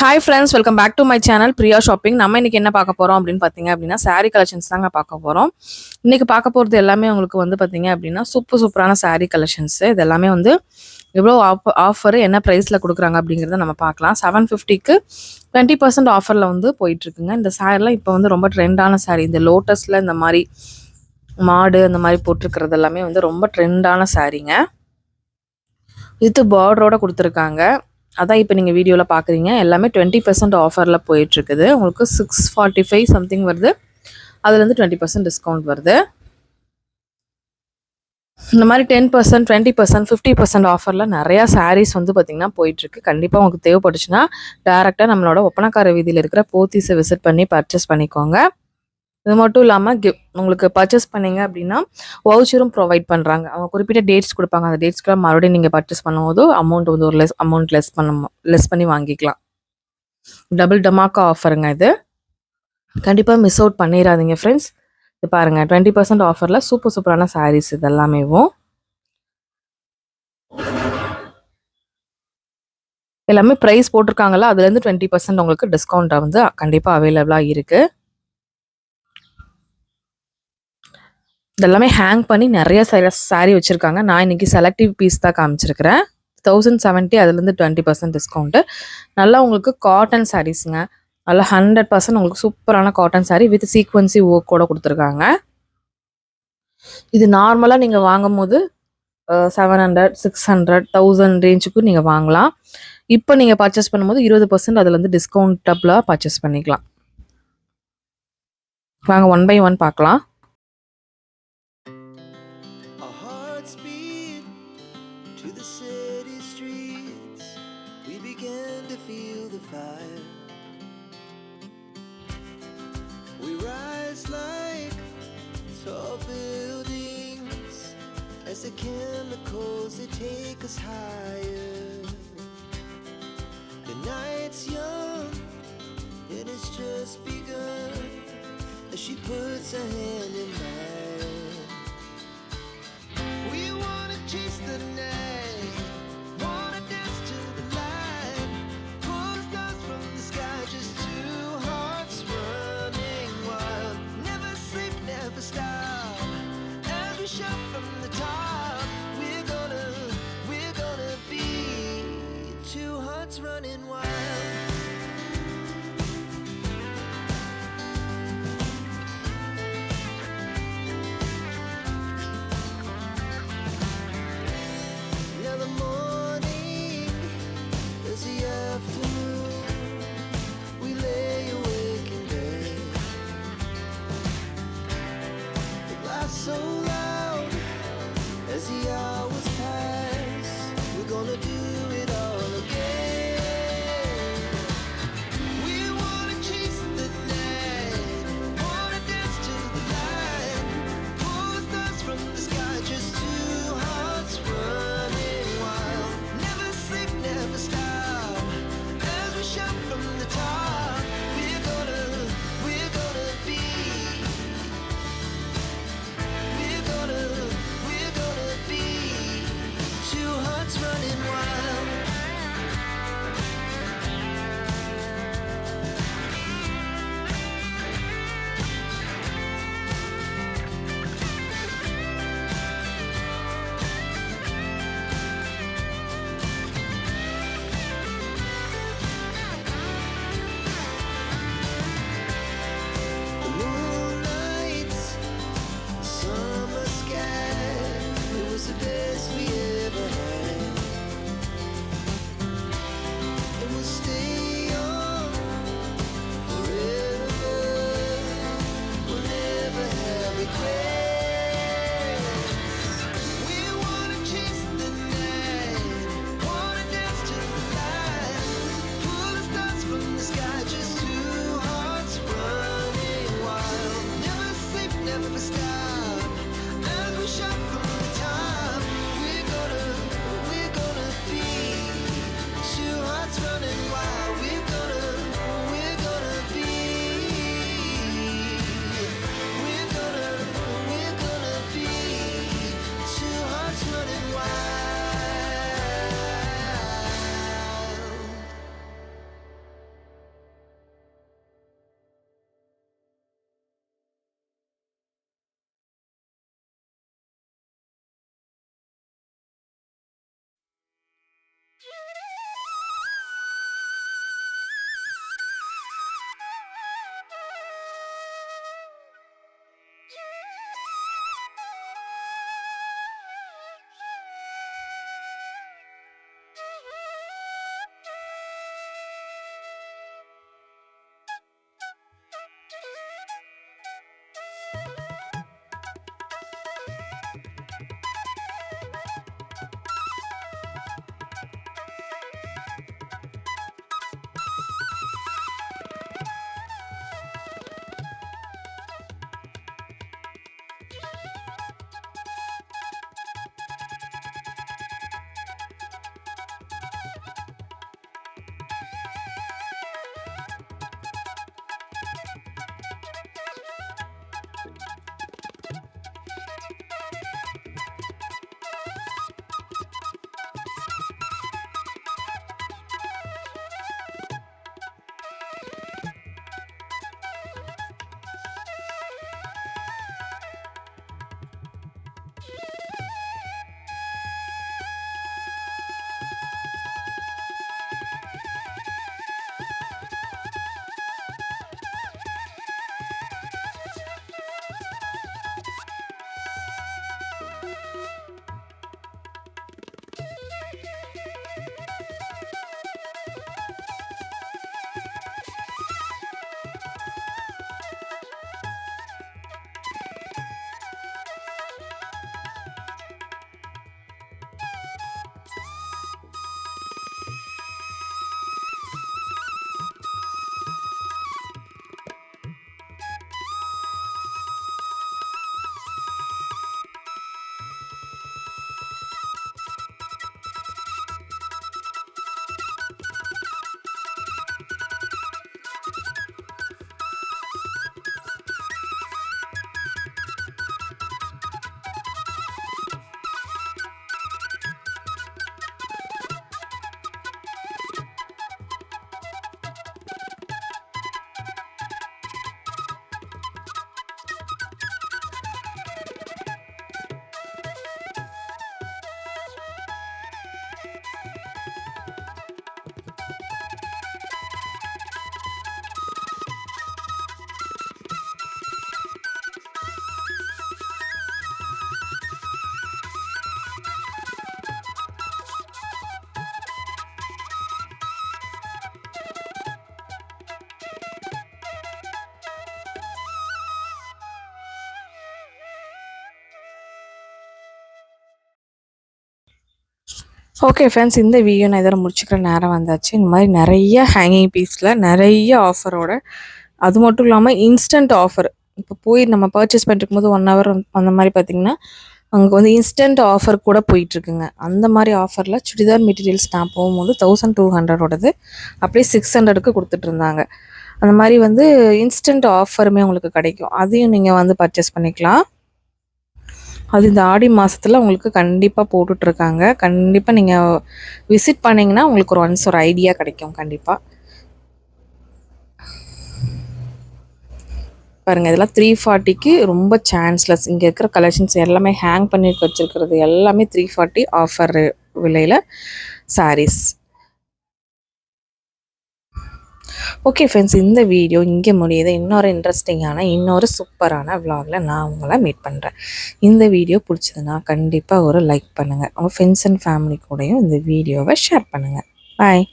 Hi friends, welcome back to my channel Priya shopping. நம்ம இன்னைக்கு என்ன பார்க்க போகிறோம் அப்படின்னு பார்த்தீங்க அப்படின்னா சாரீ கலெக்ஷன்ஸ் தாங்க பார்க்க போகிறோம். இன்றைக்கி பார்க்க போகிறது எல்லாமே உங்களுக்கு வந்து பார்த்தீங்க அப்படின்னா சூப்பரான சாரீ கலெக்ஷன்ஸு. இது எல்லாமே வந்து எவ்வளோ ஆஃபர் என்ன ப்ரைஸில் கொடுக்குறாங்க அப்படிங்கிறத நம்ம பார்க்கலாம். 750க்கு 20% ஆஃபரில் வந்து போயிட்டுருக்குங்க. இந்த சாரீலாம் இப்போ வந்து ரொம்ப ட்ரெண்டான சாரீ. இந்த லோட்டஸில் இந்த மாதிரி மாடு அந்த மாதிரி போட்டிருக்கிறது எல்லாமே வந்து ரொம்ப ட்ரெண்டான சாரீங்க. இது பார்டரோட கொடுத்துருக்காங்க. அதான் இப்போ நீங்கள் வீடியோவில் பார்க்குறீங்க. எல்லாமே 20% ஆஃபரில் போயிட்டுருக்குது. உங்களுக்கு 645 சம்திங் வருது. அதுலேருந்து 20% டிஸ்கவுண்ட் வருது. இந்த மாதிரி 10%, 20%, 50% ஆஃபரில் நிறையா சாரீஸ் வந்து பார்த்திங்கன்னா போயிட்டுருக்கு. கண்டிப்பாக உங்களுக்கு தேவைப்பட்டுச்சுன்னா டேரெக்டாக நம்மளோட ஒப்பனக்கார வீதியில் இருக்கிற போத்தீஸை விசிட் பண்ணி பர்ச்சேஸ் பண்ணிக்கோங்க. இது மட்டும் இல்லாமல் உங்களுக்கு பர்ச்சேஸ் பண்ணிங்க அப்படின்னா வவுச்சரும் ப்ரொவைட் பண்ணுறாங்க. அவங்க குறிப்பிட்ட டேட்ஸ் கொடுப்பாங்க. அந்த டேட்ஸ்க்குலாம் மறுபடியும் நீங்கள் பர்ச்சேஸ் பண்ணும்போது அமௌண்ட் வந்து ஒரு அமௌண்ட் லெஸ் பண்ணி வாங்கிக்கலாம். டபுள் டமாக்கா ஆஃபருங்க இது. கண்டிப்பாக மிஸ் அவுட் பண்ணிடாதீங்க ஃப்ரெண்ட்ஸ். இது பாருங்கள், 20% ஆஃபரில் சூப்பரான சாரீஸ் இது எல்லாமேவும். எல்லாமே ப்ரைஸ் போட்டிருக்காங்களா, அதுலேருந்து 20% உங்களுக்கு டிஸ்கவுண்ட் வந்து கண்டிப்பாக அவைலபிளாக இருக்குது. இதெல்லாமே ஹேங் பண்ணி நிறைய சாரீ வச்சுருக்காங்க. நான் இன்றைக்கி செலக்டிவ் பீஸ் தான் காமிச்சிருக்கிறேன். 1070, அதுலேருந்து 20% டிஸ்கவுண்ட்டு. நல்லா உங்களுக்கு காட்டன் சாரீஸுங்க. நல்லா 100% உங்களுக்கு சூப்பரான காட்டன் சாரீ வித் சீக்வன்சி ஒர்க்கோட கொடுத்துருக்காங்க. இது நார்மலாக நீங்கள் வாங்கும் போது 700, 600, 1000 ரேஞ்சுக்கு நீங்கள் வாங்கலாம். இப்போ நீங்கள் பர்ச்சேஸ் பண்ணும்போது 20% அதுலேருந்து டிஸ்கவுண்டபுளாக பர்ச்சேஸ் பண்ணிக்கலாம். வாங்க ஒன் பை ஒன் பார்க்கலாம். Tall buildings as the chemicals they take us higher. The night's young and it's just begun as she puts her hand in mine. We wanna chase the night, wanna dance to the light, pull the stars from the sky, just two hearts running wild. Never sleep, never stop. Every shot from the top, we're gonna be two hearts running wild. Now the morning is the afternoon. We lay awake in bed. The laughs so loud as the hours pass. We're gonna do it all again. Okay friends, இந்த video நான் இதோட முடிச்சுக்கிற நேரம் வந்தாச்சு. இந்த மாதிரி நிறைய hanging பீஸில் நிறைய ஆஃபரோட, அது மட்டும் இல்லாமல் இன்ஸ்டன்ட் ஆஃபர். இப்போ போய் நம்ம பர்ச்சேஸ் பண்ணிருக்கும் போது 1 ஹவர் அந்த மாதிரி பார்த்திங்கன்னா அங்கே வந்து இன்ஸ்டன்ட் ஆஃபர் கூட போயிட்டுருக்குங்க. அந்த மாதிரி ஆஃபரில் சுடிதார் மெட்டீரியல்ஸ் நான் போகும்போது 1200ஓடது அப்படியே 600க்கு கொடுத்துட்ருந்தாங்க. அந்த மாதிரி வந்து இன்ஸ்டன்ட் ஆஃபருமே உங்களுக்கு கிடைக்கும். அதையும் நீங்கள் வந்து பர்ச்சேஸ் பண்ணிக்கலாம். அது இந்த ஆடி மாதத்தில் உங்களுக்கு கண்டிப்பாக போட்டுட்ருக்காங்க. கண்டிப்பாக நீங்கள் விசிட் பண்ணிங்கன்னா உங்களுக்கு ஒரு ஐடியா கிடைக்கும். கண்டிப்பாக பாருங்கள், இதெல்லாம் 340க்கு ரொம்ப சான்ஸ்லெஸ். இங்கே இருக்கிற கலெக்ஷன்ஸ் எல்லாமே ஹேங் பண்ணி வச்சுருக்கிறது எல்லாமே 340 ஆஃபர் விலையில் சாரீஸ். ஓகே ஃப்ரெண்ட்ஸ், இந்த வீடியோ இங்கே முடியுது. இன்னொரு சூப்பரான விலாகில் நான் உங்களை மீட் பண்ணுறேன். இந்த வீடியோ பிடிச்சதுன்னா கண்டிப்பாக ஒரு லைக் பண்ணுங்கள். உங்கள் ஃப்ரெண்ட்ஸ் அண்ட் ஃபேமிலி கூடயும் இந்த வீடியோவை ஷேர் பண்ணுங்கள். பாய்.